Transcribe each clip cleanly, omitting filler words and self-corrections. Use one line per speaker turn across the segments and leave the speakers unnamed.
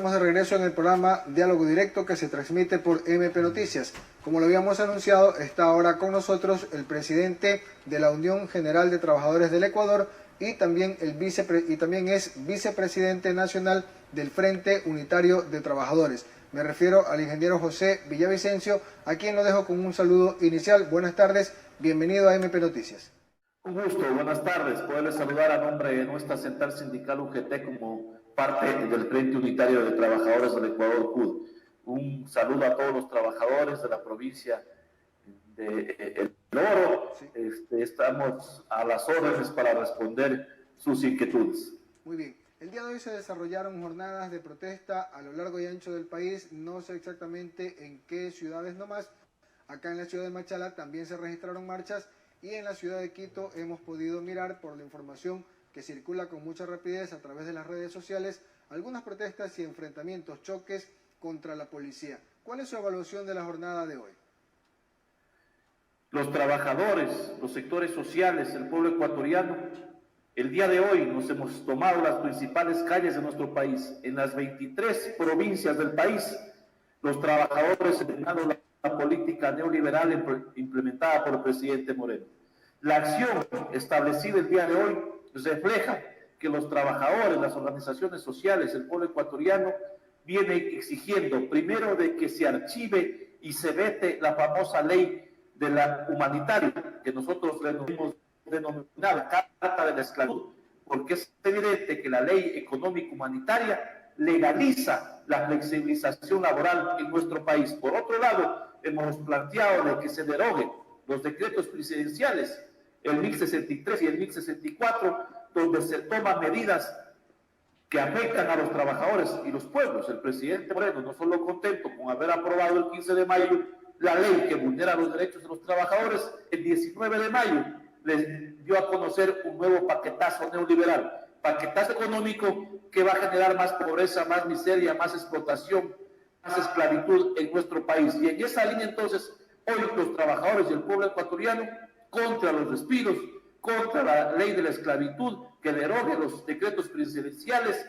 estamos de regreso en el programa Diálogo Directo que se transmite por MP Noticias. Como lo habíamos anunciado, está ahora con nosotros el presidente de la Unión General de Trabajadores del Ecuador y también es vicepresidente nacional del Frente Unitario de Trabajadores. Me refiero al ingeniero José Villavicencio, a quien lo dejo con un saludo inicial. Buenas tardes, bienvenido a MP Noticias.
Un gusto, buenas tardes. Poderles saludar a nombre de nuestra central sindical UGT como parte del Frente Unitario de Trabajadores del Ecuador, CUD. Un saludo a todos los trabajadores de la provincia de El Oro.
Sí.
Estamos a las órdenes para responder sus inquietudes.
Muy bien. El día de hoy se desarrollaron jornadas de protesta a lo largo y ancho del país. No sé exactamente en qué ciudades nomás. Acá en la ciudad de Machala también se registraron marchas. Y en la ciudad de Quito hemos podido mirar por la información que circula con mucha rapidez a través de las redes sociales algunas protestas y enfrentamientos, choques contra la policía. ¿Cuál es su evaluación de la jornada de hoy?
Los trabajadores, los sectores sociales, el pueblo ecuatoriano, el día de hoy nos hemos tomado las principales calles de nuestro país. En las 23 provincias del país, los trabajadores han denunció la política neoliberal implementada por el presidente Moreno. La acción establecida el día de hoy refleja que los trabajadores, las organizaciones sociales, el pueblo ecuatoriano, vienen exigiendo primero de que se archive y se vete la famosa ley de la humanitaria, que nosotros hemos denominado Carta de la Esclavitud, porque es evidente que la ley económica humanitaria legaliza la flexibilización laboral en nuestro país. Por otro lado, hemos planteado de que se deroguen los decretos presidenciales, el 1063 y el 1064, donde se toman medidas que afectan a los trabajadores y los pueblos. El presidente Moreno, no solo contento con haber aprobado el 15 de mayo la ley que vulnera los derechos de los trabajadores, el 19 de mayo les dio a conocer un nuevo paquetazo neoliberal, paquetazo económico que va a generar más pobreza, más miseria, más explotación, más esclavitud en nuestro país. Y en esa línea, entonces, hoy los trabajadores y el pueblo ecuatoriano, contra los despidos, contra la ley de la esclavitud, que derogue los decretos presidenciales,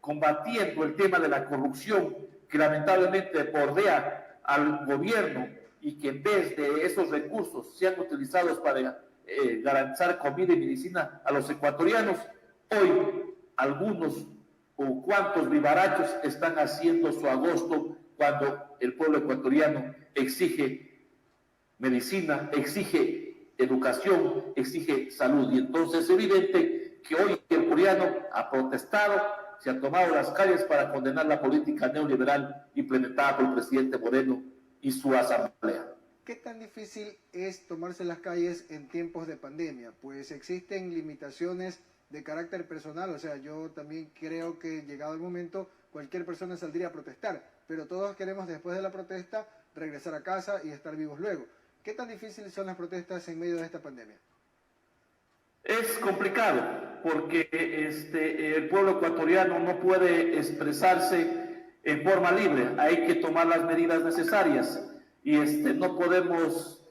combatiendo el tema de la corrupción que lamentablemente bordea al gobierno y que en vez de esos recursos sean utilizados para garantizar comida y medicina a los ecuatorianos, hoy algunos o cuantos vivarachos están haciendo su agosto cuando el pueblo ecuatoriano exige medicina, exige educación, exige salud. Y entonces es evidente que hoy el ecuatoriano ha protestado, se ha tomado las calles para condenar la política neoliberal implementada por el presidente Moreno y su asamblea.
¿Qué tan difícil es tomarse las calles en tiempos de pandemia? Pues existen limitaciones de carácter personal, o sea, yo también creo que llegado el momento cualquier persona saldría a protestar, pero todos queremos después de la protesta regresar a casa y estar vivos luego. ¿Qué tan difíciles son las protestas en medio de esta pandemia?
Es complicado porque el pueblo ecuatoriano no puede expresarse en forma libre, hay que tomar las medidas necesarias y no podemos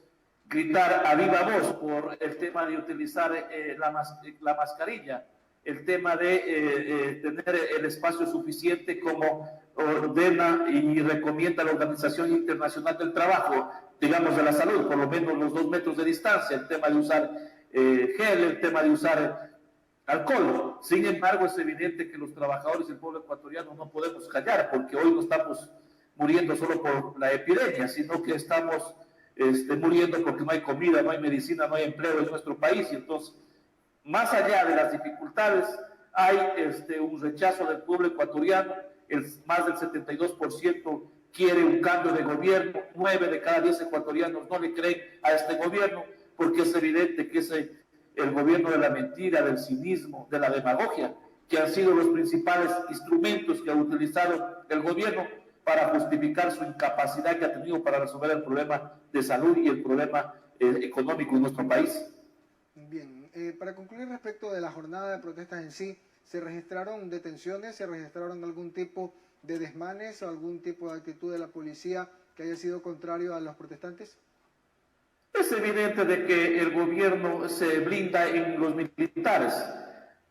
gritar a viva voz por el tema de utilizar la mascarilla, el tema de tener el espacio suficiente como ordena y recomienda la Organización Internacional del Trabajo, digamos de la salud, por lo menos los 2 metros de distancia, el tema de usar gel, el tema de usar alcohol. Sin embargo, es evidente que los trabajadores del pueblo ecuatoriano no podemos callar, porque hoy no estamos muriendo solo por la epidemia, sino que estamos muriendo porque no hay comida, no hay medicina, no hay empleo en nuestro país. Y entonces, más allá de las dificultades, hay un rechazo del pueblo ecuatoriano. Más del 72% quiere un cambio de gobierno, 9 de cada 10 ecuatorianos no le creen a este gobierno, porque es evidente que es el gobierno de la mentira, del cinismo, de la demagogia, que han sido los principales instrumentos que ha utilizado el gobierno para justificar su incapacidad que ha tenido para resolver el problema de salud y el problema económico en nuestro país.
Bien, para concluir respecto de la jornada de protestas en sí, ¿se registraron detenciones, se registraron algún tipo de desmanes o algún tipo de actitud de la policía que haya sido contrario a los protestantes?
Es evidente de que el gobierno se blinda en los militares.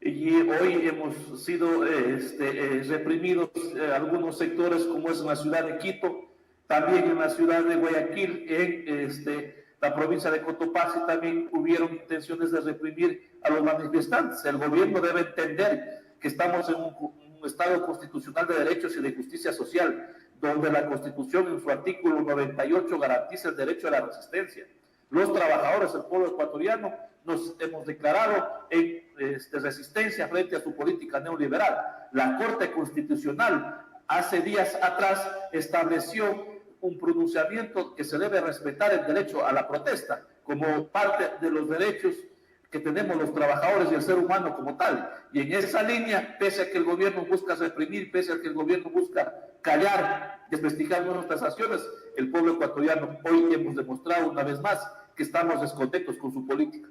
y hoy hemos sido reprimidos algunos sectores, como es en la ciudad de Quito, también en la ciudad de Guayaquil, en la provincia de Cotopaxi también hubieron intenciones de reprimir a los manifestantes. El gobierno debe entender que estamos en un Estado constitucional de derechos y de justicia social, donde la Constitución en su artículo 98 garantiza el derecho a la resistencia. Los trabajadores del pueblo ecuatoriano nos hemos declarado en resistencia frente a su política neoliberal. La Corte Constitucional hace días atrás estableció un pronunciamiento que se debe respetar el derecho a la protesta como parte de los derechos que tenemos los trabajadores y el ser humano como tal. Y en esa línea, pese a que el gobierno busca reprimir, pese a que el gobierno busca callar, desprestigiar nuestras acciones, el pueblo ecuatoriano hoy hemos demostrado una vez más que estamos descontentos con su política.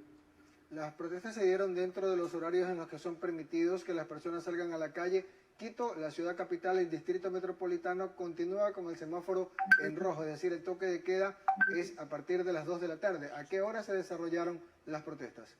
Las protestas se dieron dentro de los horarios en los que son permitidos que las personas salgan a la calle. Quito, la ciudad capital, el distrito metropolitano, continúa con el semáforo en rojo, es decir, el toque de queda es a partir de las 2 de la tarde. ¿A qué hora se desarrollaron las protestas?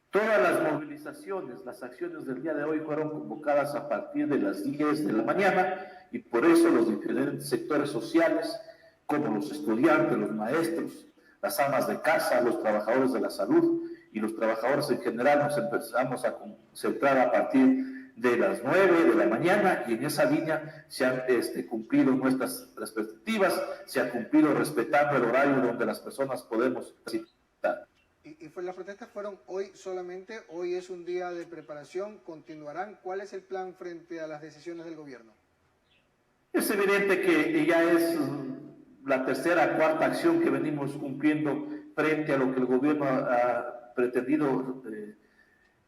Todas las movilizaciones, las acciones del día de hoy fueron convocadas a partir de las 10 de la mañana y por eso los diferentes sectores sociales, como los estudiantes, los maestros, las amas de casa, los trabajadores de la salud y los trabajadores en general, nos empezamos a concentrar a partir de las 9 de la mañana y en esa línea se han cumplido nuestras perspectivas, se ha cumplido respetando el horario donde las personas podemos visitar.
¿Y las protestas fueron hoy solamente? ¿Hoy es un día de preparación? ¿Continuarán? ¿Cuál es el plan frente a las decisiones del gobierno?
Es evidente que ya es la tercera, cuarta acción que venimos cumpliendo frente a lo que el gobierno ha pretendido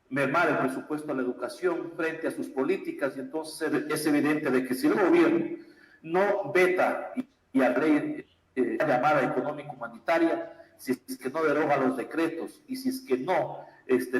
mermar el presupuesto a la educación, frente a sus políticas, y entonces es evidente de que si el gobierno no veta y agrega la llamada económica humanitaria, si es que no deroga los decretos y si es que no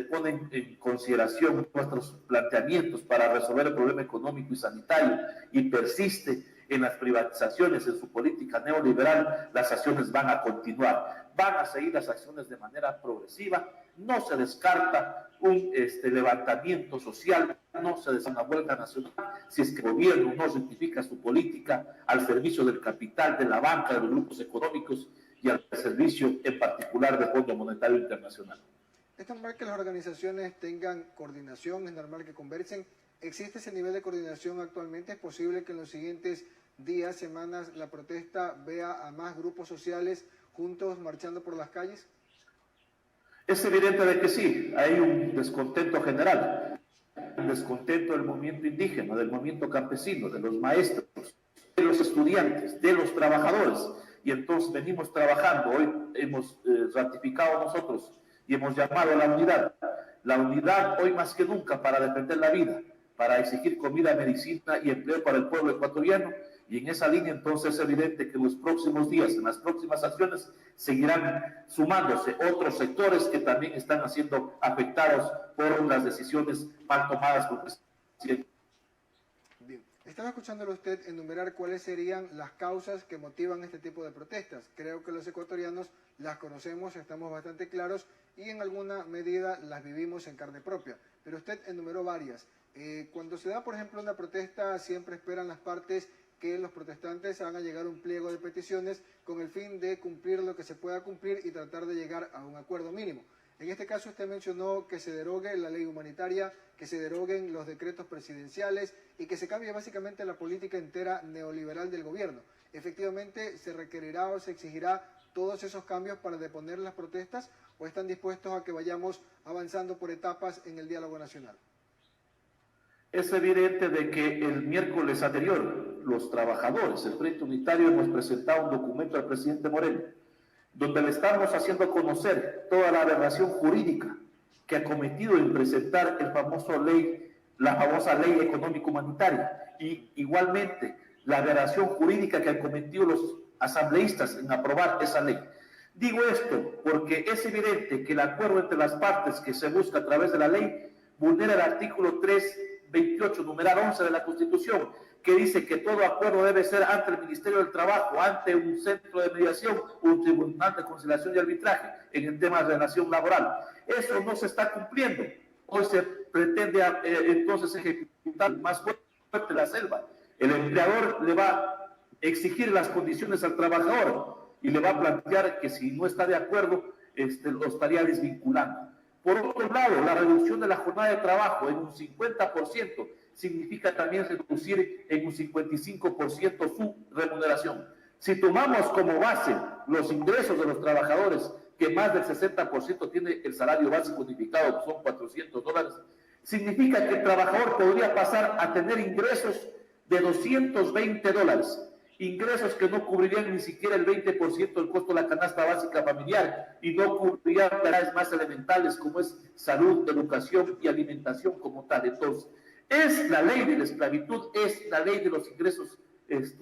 ponen en consideración nuestros planteamientos para resolver el problema económico y sanitario y persiste en las privatizaciones, en su política neoliberal, las acciones van a continuar, van a seguir las acciones de manera progresiva, no se descarta un levantamiento social, no se descarta una huelga nacional, si es que el gobierno no rectifica su política al servicio del capital, de la banca, de los grupos económicos y al servicio en particular del Fondo Monetario Internacional.
Es normal que las organizaciones tengan coordinación, es normal que conversen. ¿Existe ese nivel de coordinación actualmente? ¿Es posible que en los siguientes días, semanas, la protesta vea a más grupos sociales juntos marchando por las calles?
Es evidente de que sí, hay un descontento general, un descontento del movimiento indígena, del movimiento campesino, de los maestros, de los estudiantes, de los trabajadores, y entonces venimos trabajando. Hoy hemos ratificado nosotros y hemos llamado a la unidad hoy más que nunca para defender la vida, para exigir comida, medicina y empleo para el pueblo ecuatoriano, y en esa línea entonces es evidente que en los próximos días, en las próximas acciones, seguirán sumándose otros sectores que también están siendo afectados por las decisiones mal tomadas por el presidente.
Bien, estaba escuchándolo usted enumerar cuáles serían las causas que motivan este tipo de protestas. Creo que los ecuatorianos las conocemos, estamos bastante claros y en alguna medida las vivimos en carne propia, pero usted enumeró varias. Cuando se da, por ejemplo, una protesta, siempre esperan las partes que los protestantes van a llegar a un pliego de peticiones con el fin de cumplir lo que se pueda cumplir y tratar de llegar a un acuerdo mínimo. En este caso usted mencionó que se derogue la ley humanitaria, que se deroguen los decretos presidenciales y que se cambie básicamente la política entera neoliberal del gobierno. Efectivamente, ¿se requerirá o se exigirá todos esos cambios para deponer las protestas o están dispuestos a que vayamos avanzando por etapas en el diálogo nacional?
Es evidente de que el miércoles anterior, los trabajadores, el Frente Unitario, hemos presentado un documento al presidente Moreno, donde le estamos haciendo conocer toda la aberración jurídica que ha cometido en presentar la famosa ley económico-humanitaria, y igualmente la aberración jurídica que han cometido los asambleístas en aprobar esa ley. Digo esto porque es evidente que el acuerdo entre las partes que se busca a través de la ley vulnera el artículo 328, numeral 11 de la Constitución, que dice que todo acuerdo debe ser ante el Ministerio del Trabajo, ante un centro de mediación, un tribunal de conciliación y arbitraje en el tema de relación laboral. Eso no se está cumpliendo. Hoy se pretende entonces ejecutar más fuerte la selva. El empleador le va a exigir las condiciones al trabajador y le va a plantear que si no está de acuerdo, lo estaría desvinculando. Por otro lado, la reducción de la jornada de trabajo en un 50% significa también reducir en un 55% su remuneración. Si tomamos como base los ingresos de los trabajadores, que más del 60% tiene el salario básico unificado, que son $400, significa que el trabajador podría pasar a tener ingresos de $220, ingresos que no cubrirían ni siquiera el 20% del costo de la canasta básica familiar y no cubrirían tareas más elementales como es salud, educación y alimentación como tal. Entonces, es la ley de la esclavitud, es la ley de los ingresos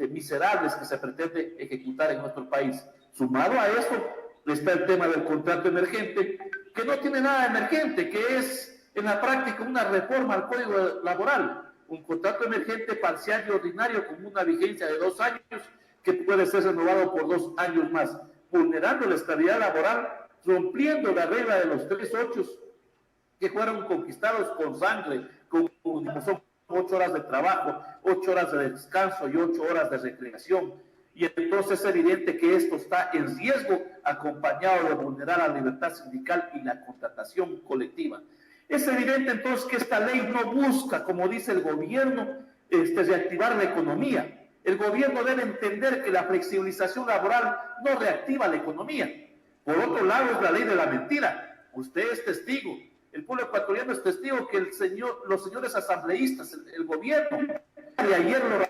miserables que se pretende ejecutar en nuestro país. Sumado a eso, está el tema del contrato emergente, que no tiene nada emergente, que es en la práctica una reforma al Código Laboral, un contrato emergente parcial y ordinario con una vigencia de 2 años que puede ser renovado por 2 años más, vulnerando la estabilidad laboral, rompiendo la regla de los 3 ochos que fueron conquistados con sangre, como son 8 horas de trabajo, 8 horas de descanso y 8 horas de recreación. Y entonces es evidente que esto está en riesgo, acompañado de vulnerar la libertad sindical y la contratación colectiva. Es evidente entonces que esta ley no busca, como dice el gobierno, reactivar la economía. El gobierno debe entender que la flexibilización laboral no reactiva la economía. Por otro lado, es la ley de la mentira. Usted es testigo, el pueblo ecuatoriano es testigo que los señores asambleístas, el gobierno, de ayer lo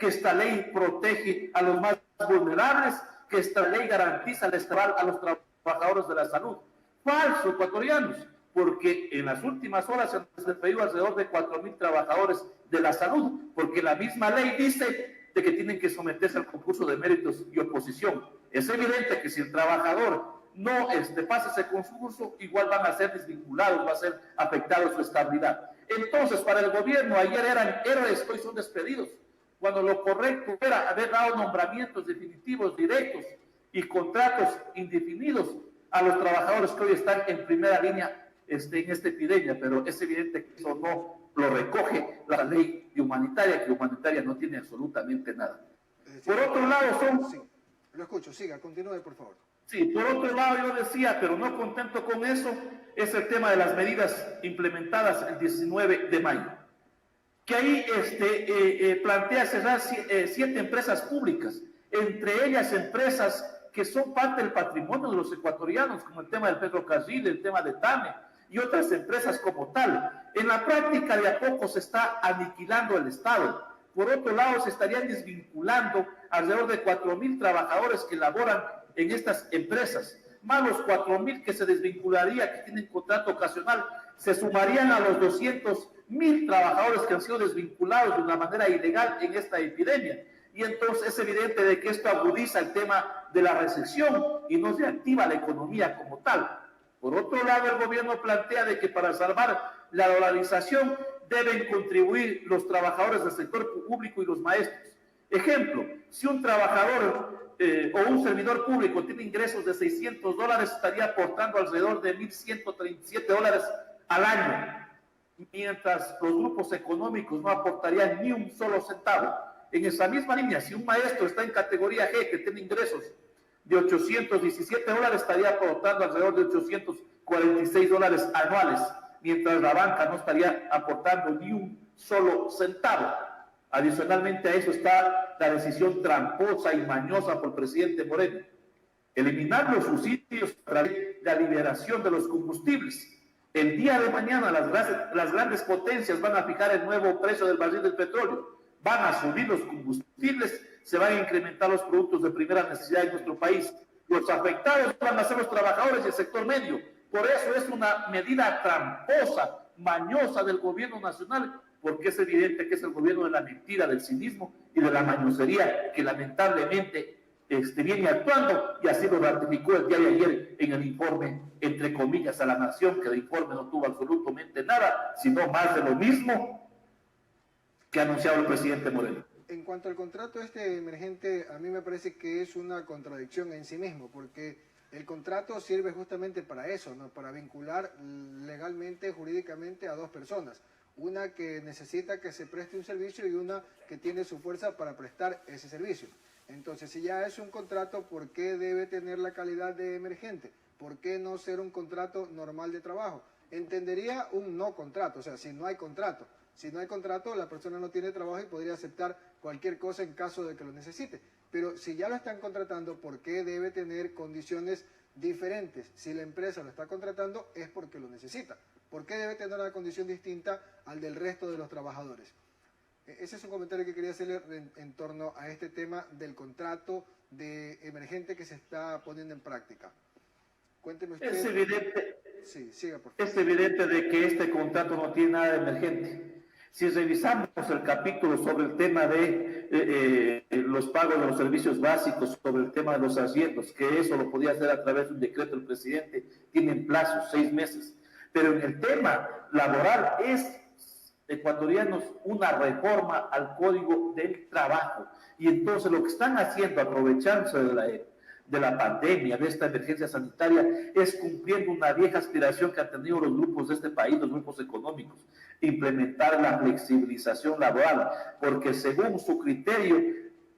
que esta ley protege a los más vulnerables, que esta ley garantiza el estabilidad a los trabajadores de la salud. Falso, ecuatorianos, porque en las últimas horas se han despedido alrededor de 4,000 trabajadores de la salud, porque la misma ley dice de que tienen que someterse al concurso de méritos y oposición. Es evidente que si el trabajador no pasa ese concurso, igual van a ser desvinculados, va a ser afectada su estabilidad. Entonces, para el gobierno, ayer eran héroes, hoy son despedidos, cuando lo correcto era haber dado nombramientos definitivos, directos y contratos indefinidos a los trabajadores que hoy están en primera línea en esta epidemia, pero es evidente que eso no lo recoge la ley humanitaria, que humanitaria no tiene absolutamente nada. Por otro lado,
Sí, lo escucho, siga, continúe, por favor.
Sí, por otro lado yo decía, pero no contento con eso, es el tema de las medidas implementadas el 19 de mayo, que ahí plantea cerrar 7 empresas públicas, entre ellas empresas que son parte del patrimonio de los ecuatorianos, como el tema del Petrocarril, el tema de TAME y otras empresas como tal. En la práctica de a poco se está aniquilando el Estado. Por otro lado, se estarían desvinculando alrededor de 4,000 trabajadores que laboran en estas empresas, más los 4,000 que se desvincularía, que tienen contrato ocasional, se sumarían a los 200,000 trabajadores que han sido desvinculados de una manera ilegal en esta epidemia. Y entonces es evidente de que esto agudiza el tema de la recesión y no se activa la economía como tal. Por otro lado, el gobierno plantea de que para salvar la dolarización deben contribuir los trabajadores del sector público y los maestros. Ejemplo, si un trabajador o un servidor público tiene ingresos de $600, estaría aportando alrededor de $1,137 al año, mientras los grupos económicos no aportarían ni un solo centavo. En esa misma línea, si un maestro está en categoría G, que tiene ingresos de $817, estaría aportando alrededor de $846 anuales, mientras la banca no estaría aportando ni un solo centavo. Adicionalmente a eso está la decisión tramposa y mañosa por el presidente Moreno: eliminar los subsidios a través de la liberación de los combustibles. El día de mañana las grandes potencias van a fijar el nuevo precio del barril del petróleo, van a subir los combustibles, se van a incrementar los productos de primera necesidad en nuestro país. Los afectados van a ser los trabajadores y el sector medio. Por eso es una medida tramposa, mañosa del gobierno nacional, porque es evidente que es el gobierno de la mentira, del cinismo y de la mañosería que lamentablemente viene actuando, y así lo ratificó el día de ayer en el informe, entre comillas, a la nación, que el informe no tuvo absolutamente nada, sino más de lo mismo que ha anunciado el presidente Moreno.
En cuanto al contrato emergente, a mí me parece que es una contradicción en sí mismo, porque El contrato sirve justamente para eso, ¿no? Para vincular legalmente, jurídicamente a dos personas. Una que necesita que se preste un servicio y una que tiene su fuerza para prestar ese servicio. Entonces, si ya es un contrato, ¿por qué debe tener la calidad de emergente? ¿Por qué no ser un contrato normal de trabajo? Entendería un no contrato, o sea, si no hay contrato. Si no hay contrato, la persona no tiene trabajo y podría aceptar cualquier cosa en caso de que lo necesite. Pero si ya lo están contratando, ¿por qué debe tener condiciones diferentes? Si la empresa lo está contratando, es porque lo necesita. ¿Por qué debe tener una condición distinta al del resto de los trabajadores? Ese es un comentario que quería hacerle en torno a este tema del contrato de emergente que se está poniendo en práctica. Cuénteme usted.
Es evidente,
Sí, siga, por favor.
es evidente de que este contrato no tiene nada de emergente. Si revisamos el capítulo sobre el tema de los pagos de los servicios básicos, sobre el tema de los arriendos, que eso lo podía hacer a través de un decreto del presidente, tienen plazos 6 meses. Pero en el tema laboral es, ecuatorianos, una reforma al Código del Trabajo. Y entonces lo que están haciendo, aprovechándose de la pandemia, de esta emergencia sanitaria, es cumpliendo una vieja aspiración que han tenido los grupos de este país, los grupos económicos, implementar la flexibilización laboral, porque según su criterio,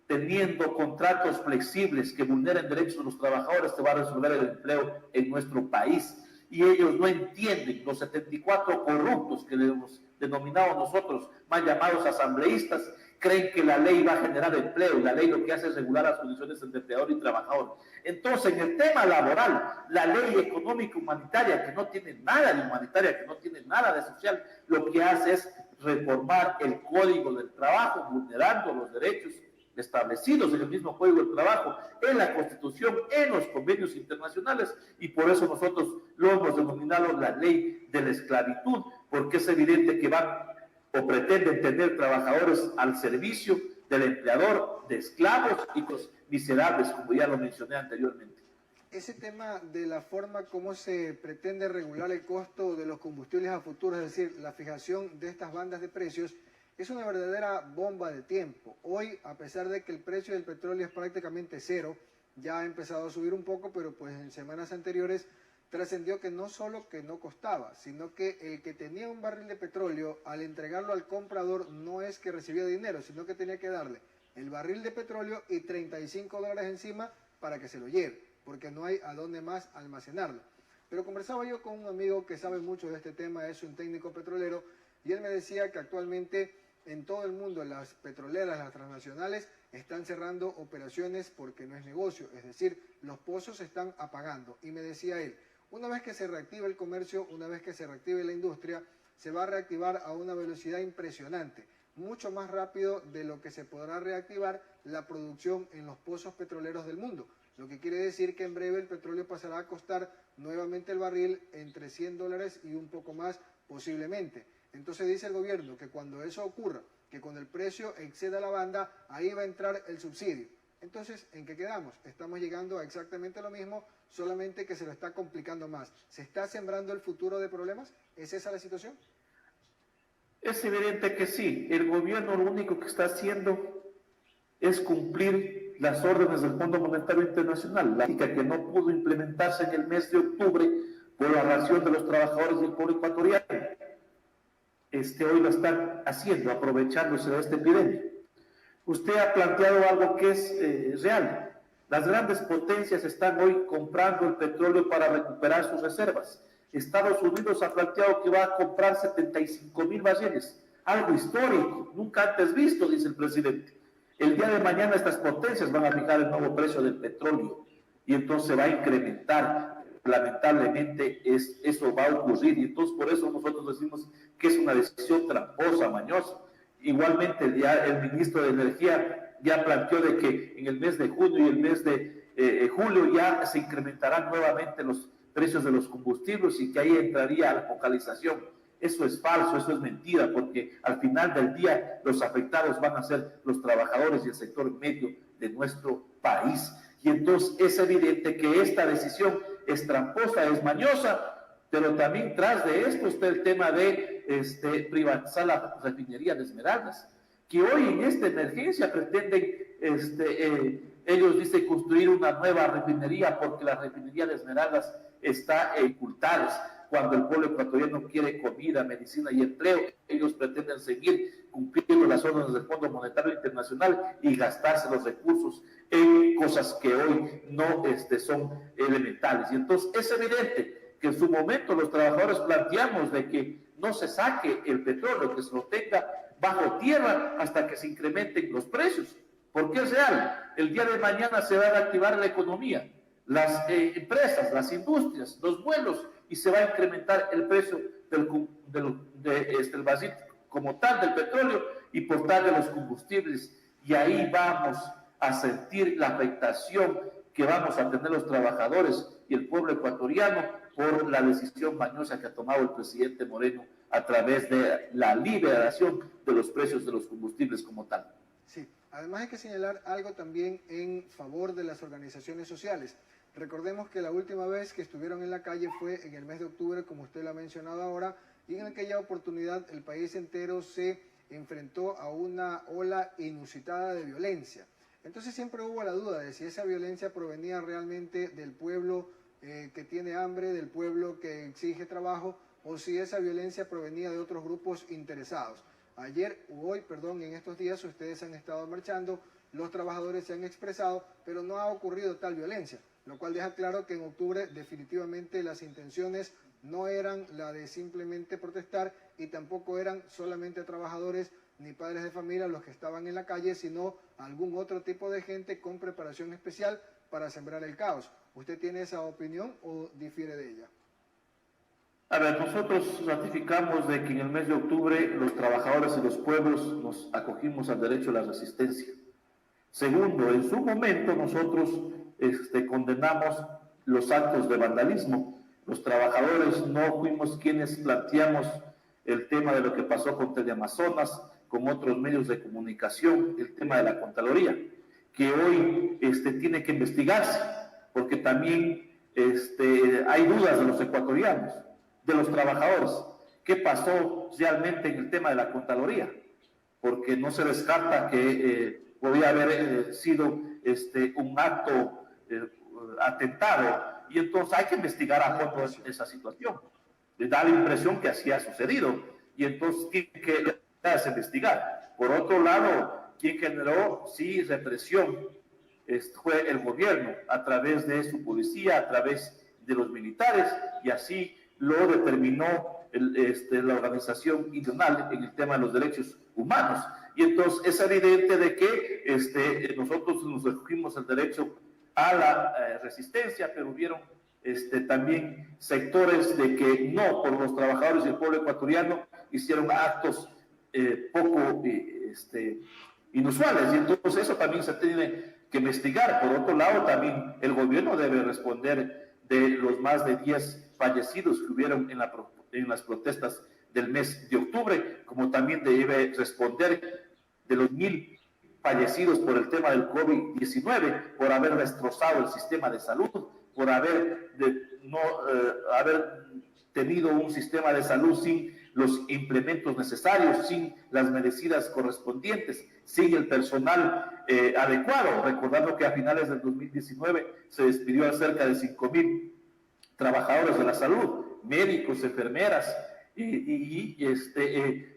teniendo contratos flexibles que vulneren derechos de los trabajadores, se va a resolver el empleo en nuestro país. Y ellos no entienden, los 74 corruptos que le hemos denominado nosotros, más llamados asambleístas, creen que la ley va a generar empleo, y la ley lo que hace es regular las condiciones entre empleador y trabajador. Entonces, en el tema laboral, la ley económica humanitaria, que no tiene nada de humanitaria, que no tiene nada de social, lo que hace es reformar el Código del Trabajo, vulnerando los derechos establecidos en el mismo Código del Trabajo, en la Constitución, en los convenios internacionales, y por eso nosotros lo hemos denominado la ley de la esclavitud, porque es evidente que van o pretenden tener trabajadores al servicio del empleador, de esclavos y miserables, como ya lo mencioné anteriormente.
Ese tema de la forma como se pretende regular el costo de los combustibles a futuro, es decir, la fijación de estas bandas de precios, es una verdadera bomba de tiempo. Hoy, a pesar de que el precio del petróleo es prácticamente cero, ya ha empezado a subir un poco, pero pues en semanas anteriores trascendió que no solo que no costaba, sino que el que tenía un barril de petróleo, al entregarlo al comprador, no es que recibía dinero, sino que tenía que darle el barril de petróleo y $35 encima para que se lo lleve, porque no hay a dónde más almacenarlo. Pero conversaba yo con un amigo que sabe mucho de este tema, es un técnico petrolero, y él me decía que actualmente en todo el mundo las petroleras, las transnacionales, están cerrando operaciones porque no es negocio, es decir, los pozos se están apagando. Y me decía él, una vez que se reactive el comercio, una vez que se reactive la industria, se va a reactivar a una velocidad impresionante, mucho más rápido de lo que se podrá reactivar la producción en los pozos petroleros del mundo. Lo que quiere decir que en breve el petróleo pasará a costar nuevamente el barril entre $100 y un poco más posiblemente. Entonces dice el gobierno que cuando eso ocurra, que cuando el precio exceda la banda, ahí va a entrar el subsidio. Entonces, ¿en qué quedamos? Estamos llegando a exactamente lo mismo, solamente que se lo está complicando más. ¿Se está sembrando el futuro de problemas? ¿Es esa la situación?
Es evidente que sí. El gobierno lo único que está haciendo es cumplir las órdenes del Fondo Monetario Internacional, la única que no pudo implementarse en el mes de octubre por la ración de los trabajadores del pueblo ecuatoriano. Hoy lo están haciendo, aprovechándose de esta epidemia. Usted ha planteado algo que es real. Las grandes potencias están hoy comprando el petróleo para recuperar sus reservas. Estados Unidos ha planteado que va a comprar 75,000 barriles, algo histórico, nunca antes visto, dice el presidente. El día de mañana estas potencias van a fijar el nuevo precio del petróleo y entonces va a incrementar. Lamentablemente eso va a ocurrir y entonces por eso nosotros decimos que es una decisión tramposa, mañosa. Igualmente el ministro de Energía ya planteó de que en el mes de junio y el mes de julio ya se incrementarán nuevamente los precios de los combustibles y que ahí entraría la focalización. Eso es falso, eso es mentira, porque al final del día los afectados van a ser los trabajadores y el sector medio de nuestro país. Y entonces es evidente que esta decisión es tramposa, es mañosa, pero también tras de esto está el tema de privatizar la refinería de Esmeraldas, que hoy en esta emergencia pretenden Ellos dicen construir una nueva refinería porque la refinería de Esmeraldas está en Cultales. Cuando el pueblo ecuatoriano quiere comida, medicina y empleo, ellos pretenden seguir cumpliendo las órdenes del Fondo Monetario Internacional y gastarse los recursos en cosas que hoy no son elementales. Y entonces es evidente que en su momento los trabajadores planteamos de que no se saque el petróleo, que se lo tenga bajo tierra hasta que se incrementen los precios, porque es real. El día de mañana se va a reactivar la economía, las empresas, las industrias, los vuelos, y se va a incrementar el precio del barril como tal del petróleo y por tal de los combustibles, y ahí vamos a sentir la afectación que vamos a tener los trabajadores y el pueblo ecuatoriano por la decisión mañosa que ha tomado el presidente Moreno a través de la liberación de los precios de los combustibles como tal.
Sí, además hay que señalar algo también en favor de las organizaciones sociales. Recordemos que la última vez que estuvieron en la calle fue en el mes de octubre, como usted lo ha mencionado ahora, y en aquella oportunidad el país entero se enfrentó a una ola inusitada de violencia. Entonces siempre hubo la duda de si esa violencia provenía realmente del pueblo que tiene hambre, del pueblo que exige trabajo, o si esa violencia provenía de otros grupos interesados. En estos días ustedes han estado marchando, los trabajadores se han expresado, pero no ha ocurrido tal violencia, lo cual deja claro que en octubre definitivamente las intenciones no eran la de simplemente protestar y tampoco eran solamente trabajadores ni padres de familia los que estaban en la calle, sino algún otro tipo de gente con preparación especial para sembrar el caos. ¿Usted tiene esa opinión o difiere de ella?
A ver, nosotros ratificamos de que en el mes de octubre los trabajadores y los pueblos nos acogimos al derecho a la resistencia. Segundo, en su momento nosotros condenamos los actos de vandalismo. Los trabajadores no fuimos quienes planteamos el tema de lo que pasó con Teleamazonas, con otros medios de comunicación, el tema de la Contraloría, que hoy tiene que investigarse, porque también hay dudas de los ecuatorianos, de los trabajadores. ¿Qué pasó realmente en el tema de la Contraloría? Porque no se descarta que podía haber sido un acto atentado, y entonces hay que investigar a fondo esa situación. Le da la impresión que así ha sucedido, y entonces tiene que investigar. Por otro lado, quien generó sí represión fue el gobierno, a través de su policía, a través de los militares, y así lo determinó la organización internacional en el tema de los derechos humanos. Y entonces es evidente de que nosotros nos recogimos el derecho a la resistencia, pero hubieron también sectores de que no, por los trabajadores y el pueblo ecuatoriano, hicieron actos poco inusuales, y entonces eso también se tiene que investigar. Por otro lado, también el gobierno debe responder de los más de 10 fallecidos que hubieron en las protestas del mes de octubre, como también debe responder de los 1000 fallecidos por el tema del COVID-19, por haber destrozado el sistema de salud, por haber tenido un sistema de salud sin los implementos necesarios, sin las medicinas correspondientes, sin el personal adecuado. Recordando que a finales del 2019 se despidió a cerca de 5,000 trabajadores de la salud, médicos, enfermeras y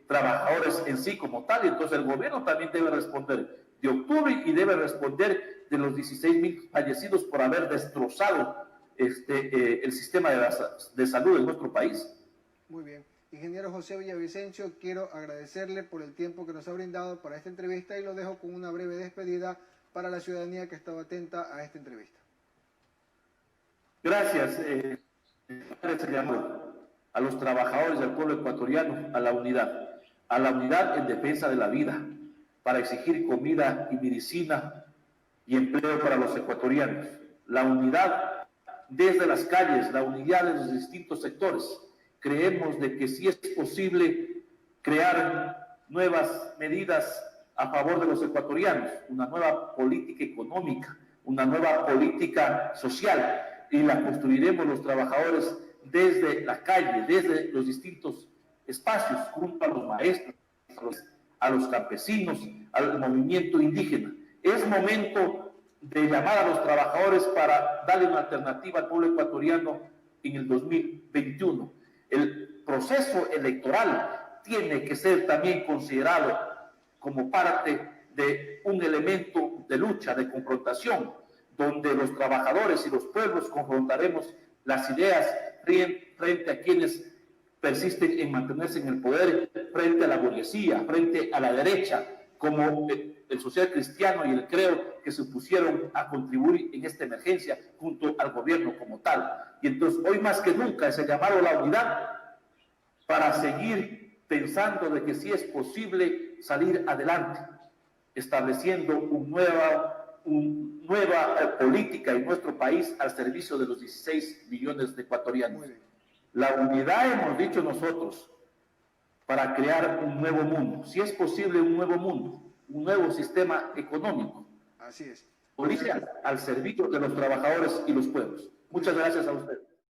trabajadores en sí como tal. Entonces el gobierno también debe responder de octubre y debe responder de los 16,000 fallecidos por haber destrozado el sistema de salud en nuestro país.
Muy bien. Ingeniero José Villavicencio, quiero agradecerle por el tiempo que nos ha brindado para esta entrevista y lo dejo con una breve despedida para la ciudadanía que estaba atenta a esta entrevista.
Gracias. A los trabajadores del pueblo ecuatoriano a la unidad en defensa de la vida, para exigir comida y medicina y empleo para los ecuatorianos. La unidad desde las calles, la unidad de los distintos sectores. Creemos de que sí es posible crear nuevas medidas a favor de los ecuatorianos, una nueva política económica, una nueva política social, y la construiremos los trabajadores desde la calle, desde los distintos espacios, junto a los maestros, a los campesinos, al movimiento indígena. Es momento de llamar a los trabajadores para darle una alternativa al pueblo ecuatoriano en el 2021. El proceso electoral tiene que ser también considerado como parte de un elemento de lucha, de confrontación, donde los trabajadores y los pueblos confrontaremos las ideas frente a quienes persisten en mantenerse en el poder, frente a la burguesía, frente a la derecha, como el social cristiano y el creo que se pusieron a contribuir en esta emergencia junto al gobierno como tal. Y entonces hoy más que nunca es el llamado a la unidad para seguir pensando de que sí es posible salir adelante, estableciendo una nueva política en nuestro país al servicio de los 16 millones de ecuatorianos. La unidad, hemos dicho nosotros, para crear un nuevo mundo. Si es posible un nuevo mundo, un nuevo sistema económico.
Así es.
Política al servicio de los trabajadores y los pueblos. Muchas gracias a ustedes.